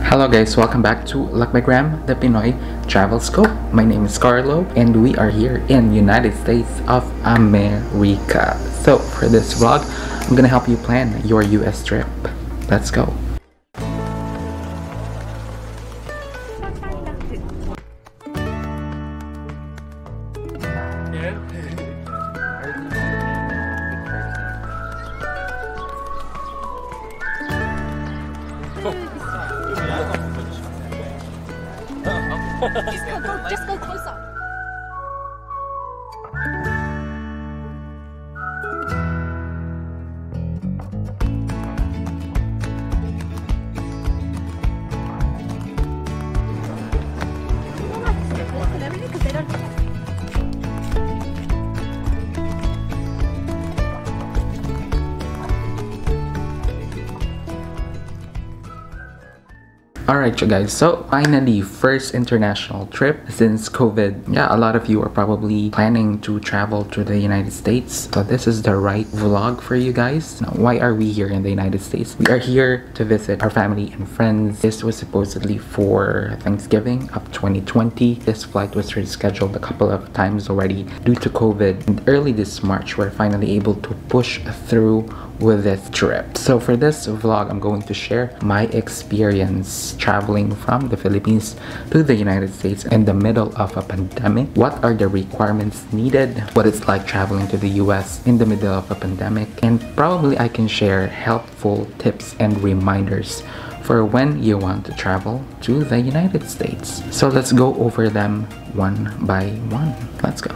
Hello guys, welcome back to Lakmegram, the Pinoy Travel Scope. My name is Carlo and we are here in United States of America. So for this vlog, I'm gonna help you plan your US trip. Let's go. Just go closer. Alright you guys, so finally first international trip since COVID. Yeah, a lot of you are probably planning to travel to the United States. So this is the right vlog for you guys. Now, why are we here in the United States? We are here to visit our family and friends. This was supposedly for Thanksgiving of 2020. This flight was rescheduled a couple of times already due to COVID. And early this March, we're finally able to push through with this trip. So for this vlog, I'm going to share my experience traveling from the Philippines to the United States in the middle of a pandemic. What are the requirements needed? What it's like traveling to the US in the middle of a pandemic. And probably I can share helpful tips and reminders for when you want to travel to the United States. So let's go over them one by one. Let's go.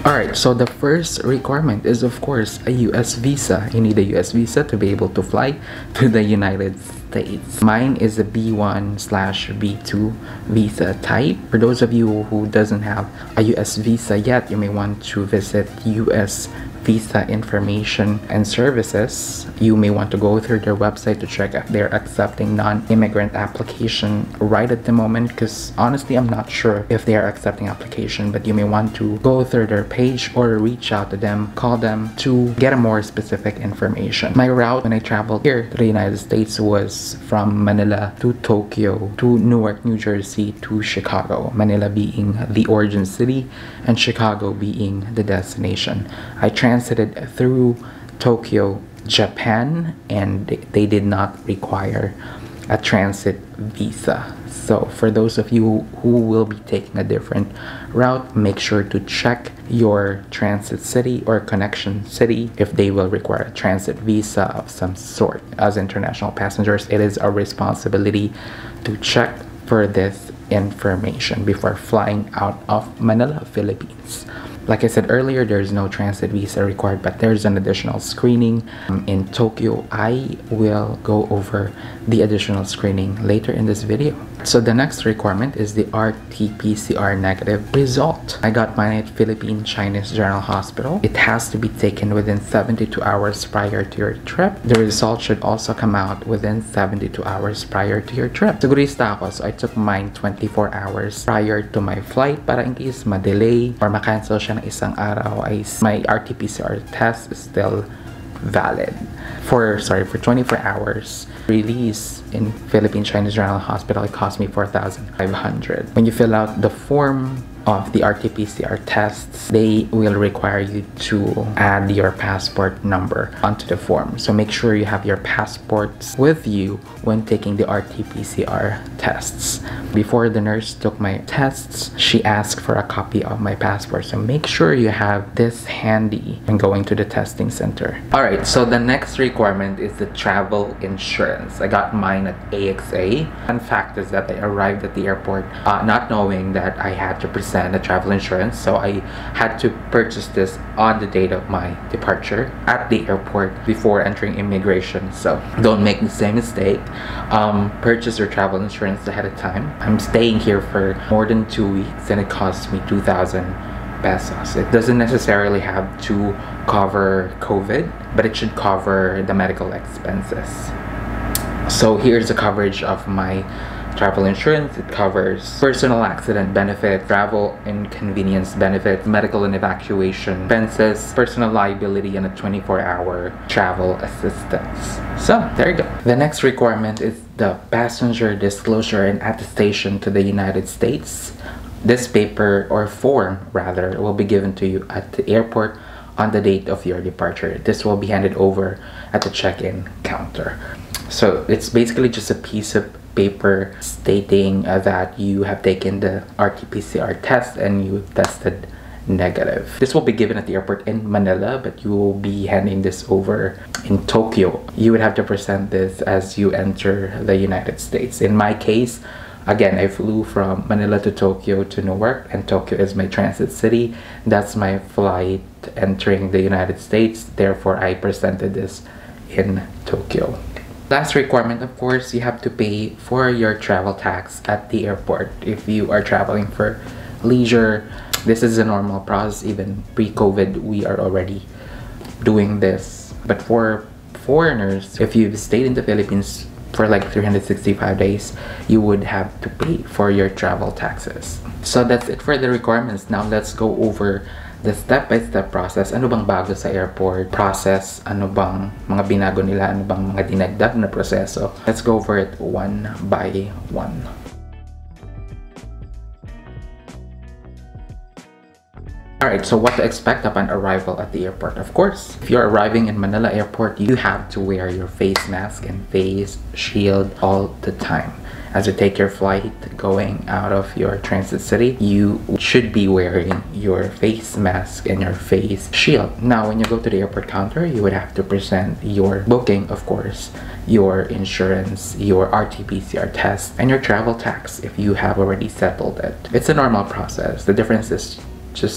Alright, so the first requirement is of course a US visa. You need a US visa to be able to fly to the United States. Mine is a B1/B2 visa type. For those of you who doesn't have a US visa yet, you may want to visit US visa information and services. You may want to go through their website to check if they're accepting non-immigrant application right at the moment, because honestly I'm not sure if they are accepting application, but you may want to go through their page or reach out to them, call them to get a more specific information. My route when I traveled here to the United States was from Manila to Tokyo to Newark, New Jersey to Chicago, Manila being the origin city and Chicago being the destination. I transited through Tokyo, Japan, and they did not require a transit visa. So for those of you who will be taking a different route, make sure to check your transit city or connection city if they will require a transit visa of some sort. As international passengers, it is our responsibility to check for this information before flying out of Manila, Philippines. Like I said earlier, there's no transit visa required, but there's an additional screening in Tokyo. I will go over the additional screening later in this video. So the next requirement is the RT-PCR negative result. I got mine at Philippine Chinese General Hospital. It has to be taken within 72 hours prior to your trip. The result should also come out within 72 hours prior to your trip. Sigurista ako, so I took mine 24 hours prior to my flight para in case ma-delay or ma-cancel siya ng isang araw, my RT-PCR test is still valid. For 24 hours. Release in Philippine Chinese General Hospital, it cost me 4,500. When you fill out the form of the RT-PCR tests, they will require you to add your passport number onto the form. So make sure you have your passports with you when taking the RT-PCR tests. Before the nurse took my tests, she asked for a copy of my passport. So make sure you have this handy when going to the testing center. Alright, so the next requirement is the travel insurance. I got mine at AXA. Fun fact is that I arrived at the airport not knowing that I had to present a travel insurance, so I had to purchase this on the date of my departure at the airport before entering immigration. So don't make the same mistake. Purchase your travel insurance ahead of time. I'm staying here for more than 2 weeks and it cost me 2,000 pesos. It doesn't necessarily have to cover COVID, but it should cover the medical expenses. So here's the coverage of my Travel insurance, it covers personal accident benefit, travel inconvenience benefit, medical and evacuation expenses, personal liability, and a 24-hour travel assistance. So, there you go. The next requirement is the passenger disclosure and attestation to the United States. This paper, or form rather, will be given to you at the airport on the date of your departure. This will be handed over at the check-in counter. So it's basically just a piece of paper stating that you have taken the RT-PCR test and you tested negative. This will be given at the airport in Manila, but you will be handing this over in Tokyo. You would have to present this as you enter the United States. In my case, again, I flew from Manila to Tokyo to Newark, and Tokyo is my transit city. That's my flight entering the United States. Therefore, I presented this in Tokyo. Last requirement, of course, you have to pay for your travel tax at the airport. If you are traveling for leisure, this is a normal process. Even pre-COVID, we are already doing this. But for foreigners, if you've stayed in the Philippines for like 365 days, you would have to pay for your travel taxes. So that's it for the requirements. Now let's go over the step-by-step process. Ano bang bago sa airport process? Ano bang mga binago nila? Ano bang mga dinagdag na proseso? Let's go over it one by one. Alright, so what to expect upon arrival at the airport? Of course, if you're arriving in Manila Airport, you have to wear your face mask and face shield all the time. As you take your flight going out of your transit city, you should be wearing your face mask and your face shield. Now, when you go to the airport counter, you would have to present your booking, of course, your insurance, your RT-PCR test, and your travel tax if you have already settled it. It's a normal process. The difference is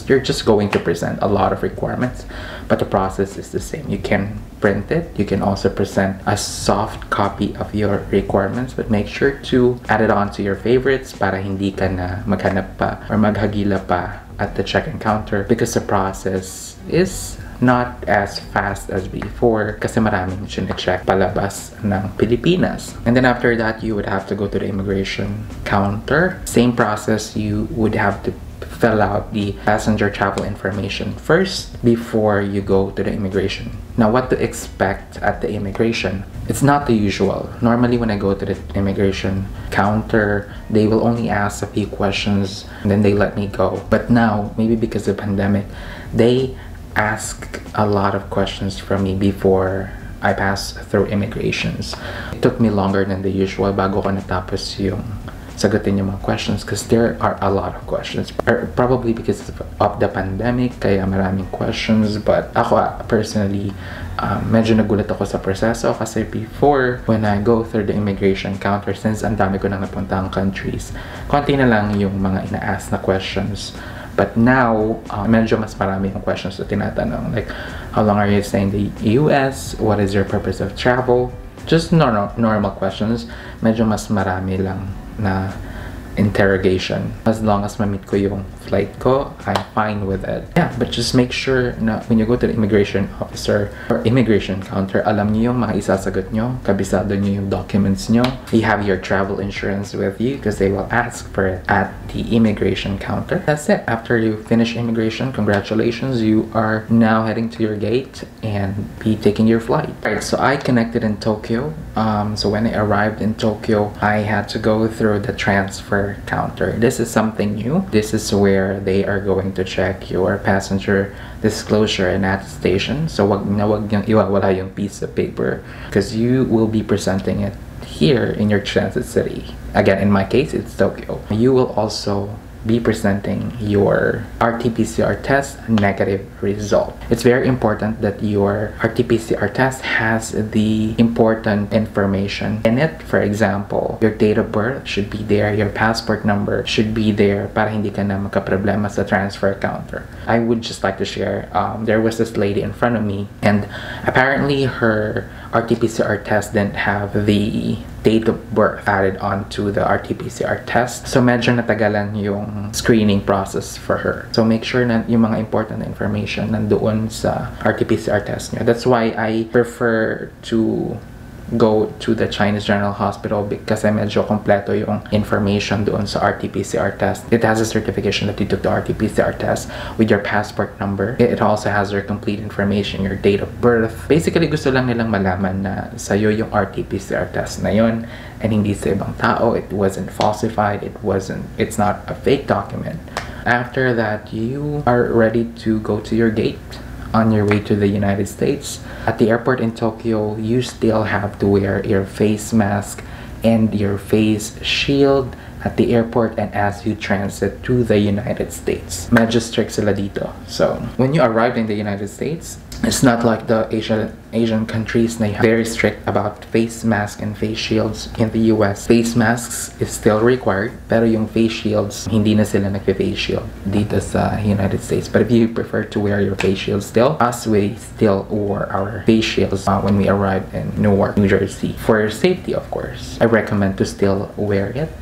you're just going to present a lot of requirements, but the process is the same. You can print it. You can also present a soft copy of your requirements, but make sure to add it on to your favorites para hindi ka na maghanap pa or maghagila pa at the check-in counter, because the process is not as fast as before kasi maraming sinecheck palabas ng Pilipinas. And then after that, you would have to go to the immigration counter. Same process, you would have to fill out the passenger travel information first before you go to the immigration. Now, what to expect at the immigration? It's not the usual. Normally, when I go to the immigration counter, they will only ask a few questions and then they let me go. But now, maybe because of the pandemic, they ask a lot of questions from me before I pass through immigrations. It took me longer than the usual bago ko natapos yung sagutin yung mga questions because there are a lot of questions. Probably because of the pandemic, kaya maraming questions. But ako personally, medyo nagulat ako sa proseso kasi before, when I go through the immigration counter, since ang dami ko nang napuntang countries, konti na lang yung mga ina-ask na questions. But now, medyo mas marami yung questions na tinatanong. Like, how long are you staying in the US? What is your purpose of travel? Just normal questions. Medyo mas marami lang na interrogation. As long as ma-meet ko yung flight ko, I'm fine with it. Yeah, but just make sure na when you go to the immigration officer or immigration counter, alam niyo yung mga isasagot nyo, kabisado niyo yung documents nyo, you have your travel insurance with you because they will ask for it at the immigration counter. That's it. After you finish immigration, congratulations, you are now heading to your gate and be taking your flight. Alright, so I connected in Tokyo. So when I arrived in Tokyo, I had to go through the transfer counter. This is something new. This is where they are going to check your passenger disclosure and attestation. So wag niyang iwawala yung piece of paper because you will be presenting it here in your transit city. Again, in my case, it's Tokyo. You will also be presenting your RT-PCR test negative result. It's very important that your RT-PCR test has the important information in it. For example, your date of birth should be there, your passport number should be there para hindi ka na magka-problema sa transfer counter. I would just like to share, there was this lady in front of me and apparently her RT-PCR test didn't have the date of birth added onto the RT-PCR test. So medyo natagalan yung screening process for her. So make sure na yung mga important information nandoon sa RT-PCR test nyo. That's why I prefer to go to the Chinese General Hospital kasi medyo kompleto yung information doon sa RT-PCR test. It has a certification that you took the RT-PCR test with your passport number. It also has your complete information, your date of birth. Basically, gusto lang nilang malaman na sa'yo yung RT-PCR test na yun and hindi sa ibang tao. It wasn't falsified. It's not a fake document. After that, you are ready to go to your gate on your way to the United States. At the airport in Tokyo, you still have to wear your face mask and your face shield at the airport and as you transit to the United States. Medyo strict sila dito. So, when you arrive in the United States, it's not like the Asian countries na very strict about face mask and face shields. In the US, face masks is still required, pero yung face shields, hindi na sila nagpe-face shield dito sa United States. But if you prefer to wear your face shield still, we still wore our face shields when we arrived in Newark, New Jersey. For safety, of course, I recommend to still wear it.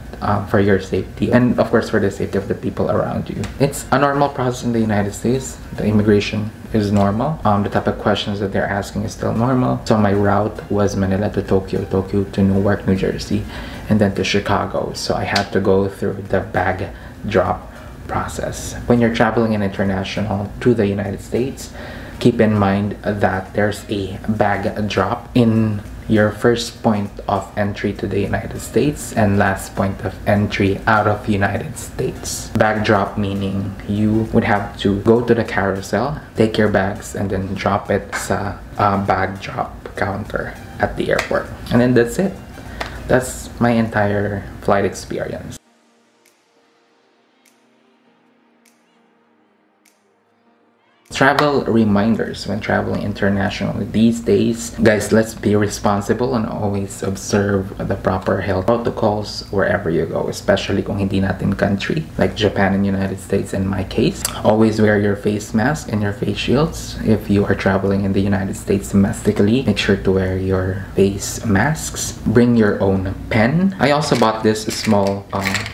For your safety and of course for the safety of the people around you. It's a normal process in the United States. The immigration is normal. The type of questions that they're asking is still normal. So my route was Manila to Tokyo, Tokyo to Newark, New Jersey, and then to Chicago. So I had to go through the bag drop process. When you're traveling in international to the United States, keep in mind that there's a bag drop in your first point of entry to the United States and last point of entry out of United States. Bag drop meaning you would have to go to the carousel, take your bags, and then drop it sa bag drop counter at the airport. And then that's it. That's my entire flight experience. Travel reminders when traveling internationally these days. Guys, let's be responsible and always observe the proper health protocols wherever you go, especially kung hindi natin country like Japan and United States in my case. Always wear your face mask and your face shields. If you are traveling in the United States domestically, make sure to wear your face masks. Bring your own pen. I also bought this small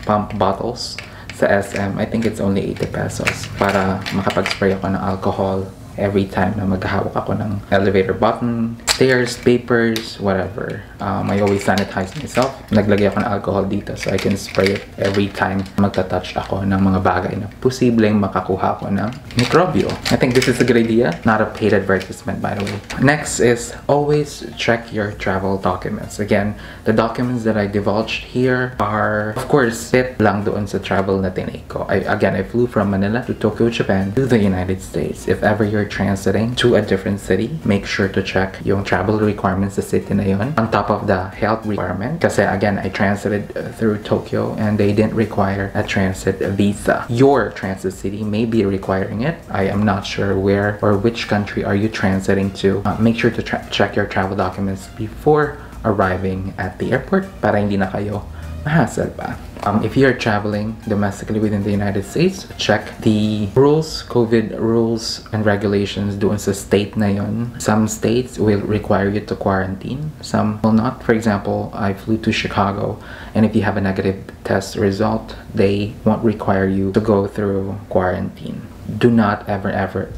pump bottles sa SM. I think it's only 80 pesos para makapag-spray ako ng alcohol every time na maghahawak ako ng elevator button, stairs, papers, whatever. I always sanitize myself. Naglagay ako ng alcohol dito so I can spray it every time magta-touch ako ng mga bagay na posibleng makakuha ko ng mikrobyo. I think this is a good idea. Not a paid advertisement, by the way. Next is always check your travel documents. Again, the documents that I divulged here are, of course, fit lang doon sa travel na tinake ko. I flew from Manila to Tokyo, Japan to the United States. If ever you're transiting to a different city, make sure to check yung travel requirements sa city na yun on top of the health requirement. Kasi again, I transited through Tokyo and they didn't require a transit visa. Your transit city may be requiring it. I am not sure where or which country are you transiting to. Make sure to check your travel documents before arriving at the airport para hindi na kayo mahassle pa. If you're traveling domestically within the United States, check the rules, COVID rules and regulations doon sa state na yun. Some states will require you to quarantine, some will not. For example, I flew to Chicago, and if you have a negative test result, they won't require you to go through quarantine. Do not ever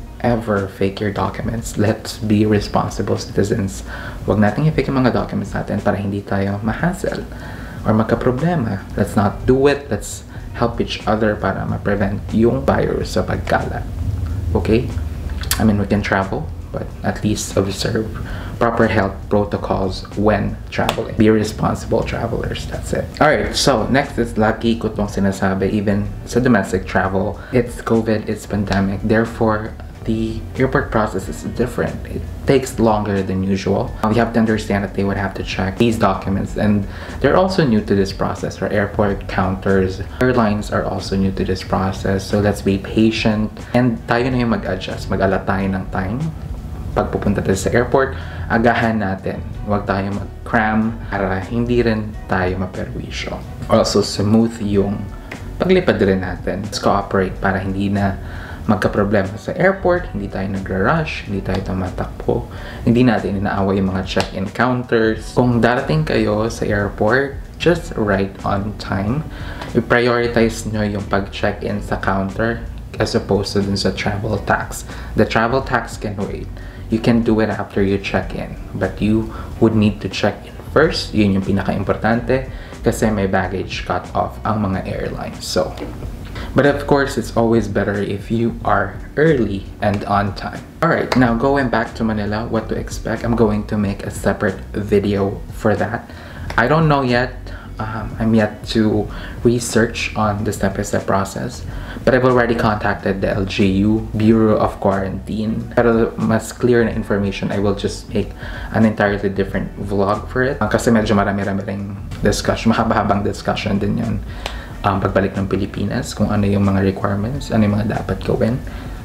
fake your documents. Let's be responsible citizens. Huwag natin i-fake yung mga documents natin para hindi tayo mahassle or magka-problema. Let's not do it. Let's help each other para ma-prevent yung virus sa pagkalat. Okay? I mean, we can travel, but at least observe proper health protocols when traveling. Be responsible travelers. That's it. Alright, so next is lagi ko tong sinasabi, even sa domestic travel, it's COVID, it's pandemic. Therefore, the airport process is different. It takes longer than usual. You have to understand that they would have to check these documents, and they're also new to this process. For airport counters, airlines are also new to this process, so let's be patient and tayo na yung mag-adjust. Mag-alat tayo ng time. Pag pupunta tayo sa airport, agahan natin. Huwag tayo mag-cram para hindi rin tayo maperwisyo. Also, smooth yung paglipad rin natin. Let's cooperate para hindi na magka-problema sa airport, hindi tayo nagra-rush, hindi tayo tumatakbo, hindi natin inaaway yung mga check-in counters. Kung darating kayo sa airport, just right on time. I-prioritize nyo yung pag-check-in sa counter as opposed to dun sa travel tax. The travel tax can wait. You can do it after you check in, but you would need to check in first. Yun yung pinaka-importante kasi may baggage cut-off ang mga airlines. So, but of course, it's always better if you are early and on time. Alright, now going back to Manila, what to expect. I'm going to make a separate video for that. I don't know yet. I'm yet to research on the step-by-step process, but I've already contacted the LGU Bureau of Quarantine. Pero mas clear na information, I will just make an entirely different vlog for it. Kasi medyo marami-rami ring discussion, mahaba-habang discussion din yun. Pagbalik ng Pilipinas, kung ano yung mga requirements, ano yung mga dapat gawin.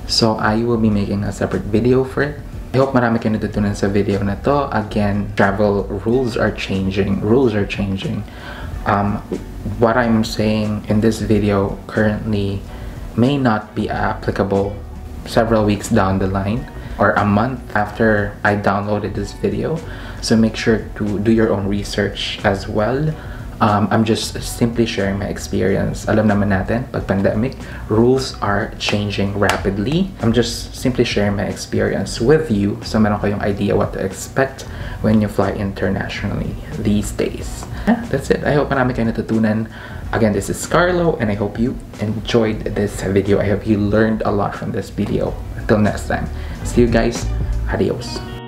So I will be making a separate video for it. I hope marami kayo natutunan sa video na to. Again, travel rules are changing. What I'm saying in this video currently may not be applicable several weeks down the line or a month after I downloaded this video. So make sure to do your own research as well. I'm just simply sharing my experience. Alam naman natin, pag pandemic, rules are changing rapidly. I'm just simply sharing my experience with you so meron kayong idea what to expect when you fly internationally these days. Yeah, that's it. I hope marami kayo natutunan. Again, this is Carlo and I hope you enjoyed this video. I hope you learned a lot from this video. Until next time, see you guys. Adios.